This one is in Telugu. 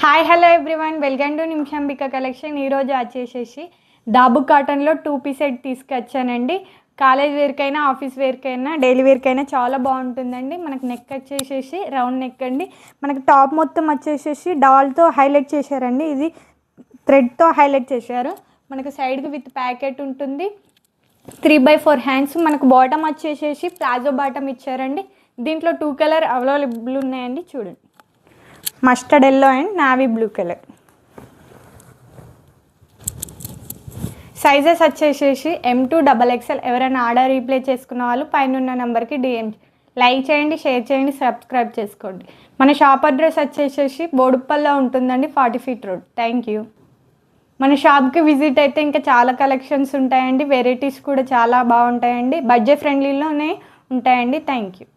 Hi hello everyone, welcome to Nimishambika collection. ఈరోజు వచ్చేసేసి దాబు కాటన్లో 2 పీస్ సెట్ తీసుకొచ్చానండి. కాలేజ్ వేర్కైనా, ఆఫీస్ వేర్కైనా, డైలీ వేర్కైనా చాలా బాగుంటుందండి. మనకు నెక్ వచ్చేసేసి రౌండ్ నెక్ అండి. మనకు టాప్ మొత్తం వచ్చేసేసి డాల్తో హైలైట్ చేశారండి. ఇది థ్రెడ్తో హైలైట్ చేశారు. మనకు సైడ్కి విత్ ప్యాకెట్ ఉంటుంది. 3/4 హ్యాండ్స్. మనకు బాటమ్ వచ్చేసేసి ప్లాజో బాటమ్ ఇచ్చారండి. దీంట్లో 2 కలర్ అవైలబుల్ ఉన్నాయండి. చూడండి, mustard yellow and navy blue colour. Sizes వచ్చేసేసి M to XXL. ఎవరైనా ఆర్డర్ రీప్లేస్ చేసుకున్న వాళ్ళు పైన ఉన్న నెంబర్కి DM లైక్ చేయండి, షేర్ చేయండి, సబ్స్క్రైబ్ చేసుకోండి. మన షాప్ అడ్రస్ వచ్చేసేసి బోడుప్పల్లో ఉంటుందండి, 40 feet రోడ్. Thank you. మన షాప్కి విజిట్ అయితే ఇంకా చాలా కలెక్షన్స్ ఉంటాయండి. వెరైటీస్ కూడా చాలా బాగుంటాయండి. బడ్జెట్ ఫ్రెండ్లీలోనే ఉంటాయండి. Thank you.